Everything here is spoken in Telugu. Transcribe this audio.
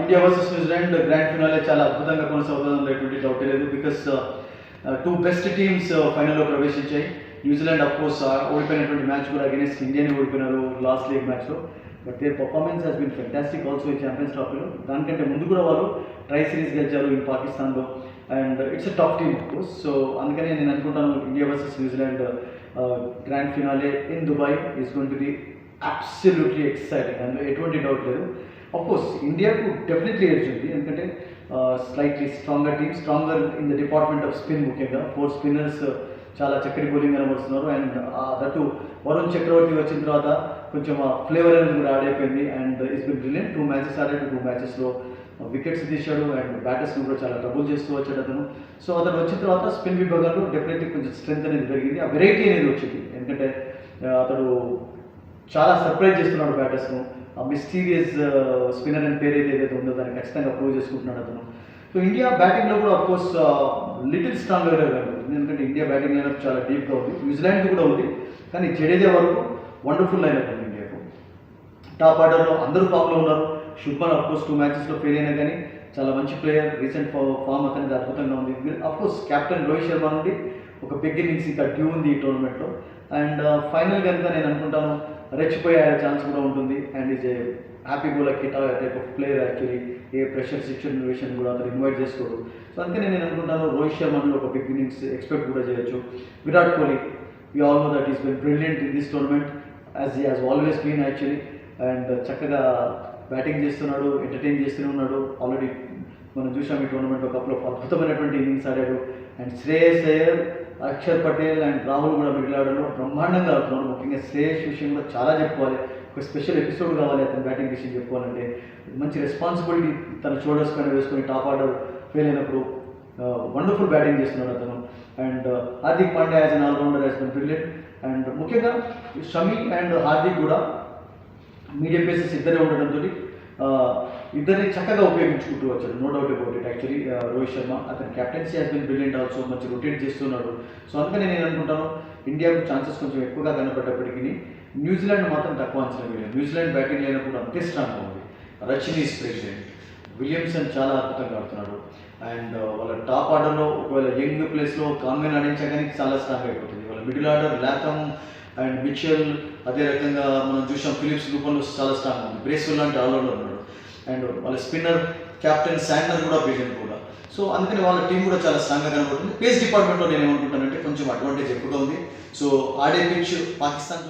India versus New Zealand grand finale చాలా అద్భుతంగా కొనసాగుతుందని ఎటువంటి డౌట్ లేదు. బికాస్ టూ బెస్ట్ టీమ్స్ ఫైనల్లో ప్రవేశించాయి. న్యూజిలాండ్ అఫ్ కోర్స్ ఓడిపోయినటువంటి మ్యాచ్ కూడా అగేన్స్ట్ ఇండియాని ఓడిపోయినారు లాస్ట్ లీగ్ మ్యాచ్లో. But their performance has been fantastic also ఈ ఛాంపియన్స్ ట్రాఫీలో. దానికంటే ముందు కూడా వాళ్ళు ట్రై సిరీస్ గెలిచారు ఇన్ పాకిస్తాన్లో. And it's a top team of course. So అందుకనే నేను అనుకుంటాను India versus New Zealand grand finale in Dubai is going to be absolutely exciting. అందులో ఎటువంటి డౌట్ లేదు. ఆఫ్ కోర్స్ ఇండియాకు డెఫినెట్లీ ఎడ్జ్ ఉంది, ఎందుకంటే slightly stronger team, stronger in the department of spin. ముఖ్యంగా 4 స్పిన్నర్స్ చాలా చక్కటి బౌలింగ్ కనబడుతున్నారు. అండ్ దట్టు వరుణ్ చక్రవర్తి వచ్చిన తర్వాత కొంచెం ఫ్లేవర్ అనేది కూడా యాడ్ అయిపోయింది. And it's been brilliant. 2 matches ఆడాడు, 2 మ్యాచెస్లో వికెట్స్ తీశాడు అండ్ బ్యాటర్స్ని కూడా చాలా ట్రబుల్ చేస్తూ వచ్చాడు అతను. సో అతను వచ్చిన తర్వాత స్పిన్ విభాగంలో డెఫినెట్లీ కొంచెం స్ట్రెంత్ అనేది పెరిగింది, ఆ వెరైటీ అనేది వచ్చింది. ఎందుకంటే అతడు చాలా సర్ప్రైజ్ చేస్తున్నాడు బ్యాటర్స్ను. ఆ మిస్టీరియస్ స్పిన్నర్ అని పేరు ఏదైతే ఉందో దాన్ని ఖచ్చితంగా ప్రూవ్ చేసుకుంటున్నాడు అతను. సో ఇండియా బ్యాటింగ్లో కూడా అఫ్కోర్స్ లిటిల్ స్ట్రాంగ్గా కనబడుతుంది, ఎందుకంటే ఇండియా బ్యాటింగ్ లైనప్ చాలా డీప్గా ఉంది. న్యూజిలాండ్ కూడా ఉంది, కానీ జడేజా వరకు వండర్ఫుల్ లైనప్ ఉంది ఇండియాకు. టాప్ ఆర్డర్లో అందరూ ఫామ్లో ఉన్నారు. శుభ్మన్ అఫ్కోర్స్ 2 మ్యాచెస్లో ఫెయిల్ అయినా కానీ చాలా మంచి ప్లేయర్. రీసెంట్ ఫామ్ అతనికి అద్భుతంగా ఉంది. అఫ్కోర్స్ కెప్టెన్ రోహిత్ శర్మ నుండి ఒక బిగ్ ఇన్నింగ్స్ ఇంకా డ్యూ ఉంది ఈ టోర్నమెంట్లో. అండ్ ఫైనల్ కనుక నేను అనుకుంటాను రెచ్చిపోయే ఛాన్స్ కూడా ఉంటుంది. And is a happy go lucky type of player actually. A pressure situation కూడా అతను ఇన్వైట్ చేసుకోడు. సో అందుకని నేను అనుకుంటాను రోహిత్ శర్మ నుండి ఒక బిగ్ ఇన్నింగ్స్ ఎక్స్పెక్ట్ కూడా చేయొచ్చు. Virat Kohli, we all know that is been brilliant in this tournament as he has always been actually. And చక్కగా బ్యాటింగ్ చేస్తున్నాడు, ఎంటర్టైన్ చేస్తూనే ఉన్నాడు. ఆల్రెడీ మనం చూసాం ఈ టోర్నమెంట్లో కప్లో అద్భుతమైనటువంటి ఇన్నింగ్స్ ఆడాడు. అండ్ శ్రేయస్ అయ్యర్, అక్షర్ పటేల్ అండ్ రాహుల్ కూడా మిడిల్ ఆర్డర్లో బ్రహ్మాండంగా ఆడుతున్నాడు. ముఖ్యంగా శ్రేయస్ విషయం కూడా చాలా చెప్పుకోవాలి. ఒక స్పెషల్ ఎపిసోడ్ కావాలి అతని బ్యాటింగ్ విషయం చెప్పుకోవాలంటే. మంచి రెస్పాన్సిబిలిటీ తన షోల్డర్స్ పైన వేసుకొని టాప్ ఆర్డర్ ఫెయిల్ అయినప్పుడు వండర్ఫుల్ బ్యాటింగ్ చేస్తున్నాడు అతను. And Hardik Pandya as an allrounder as been brilliant. And ముఖ్యంగా షమి అండ్ హార్దిక్ కూడా మీడియం పేసెస్ ఇద్దరే ఉండడంతో ఇద్దరిని చక్కగా ఉపయోగించుకుంటూ వచ్చాడు. No doubt about it. Actually Rohit Sharma అతని captaincy has been brilliant also, మంచి రొటేట్ చేస్తున్నాడు. సో అందుకని నేను అనుకుంటాను ఇండియాకు ఛాన్సెస్ కొంచెం ఎక్కువగా కనపడ్డప్పటికీ న్యూజిలాండ్ మాత్రం తక్కువ అంచనా వేయలేదు. న్యూజిలాండ్ బ్యాటింగ్ లేనప్పుడు అంతే స్ట్రాంగ్గా ఉంది. రచిన్ ఈస్ ప్రెసిడెంట్, విలియమ్సన్ చాలా అద్భుతంగా ఆడుతున్నాడు. అండ్ వాళ్ళ టాప్ ఆర్డర్లో ఒకవేళ యంగ్ ప్లేస్లో కాన్వెన్ ఆడించా కానీ చాలా స్ట్రాంగ్ అయిపోతుంది. వాళ్ళ middle order Latham and Mitchell, అదే రకంగా మనం చూసాం ఫిలిప్స్ రూపంలో చాలా స్ట్రాంగ్ ఉంది. బ్రేస్వెల్ లాంటి ఆల్రౌండర్ ఉన్నాడు. అండ్ వాళ్ళ స్పిన్నర్ కెప్టెన్ శాండర్ కూడా బ్రిలియంట్ కూడా. సో అందుకని వాళ్ళ టీం కూడా చాలా స్ట్రాంగ్గా కనబడుతుంది. పేస్ డిపార్ట్మెంట్లో నేను ఏమనుకుంటానంటే కొంచెం అడ్వాంటేజ్ ఎక్కువగా ఉంది. సో ఆడే పిచ్ పాకిస్తాన్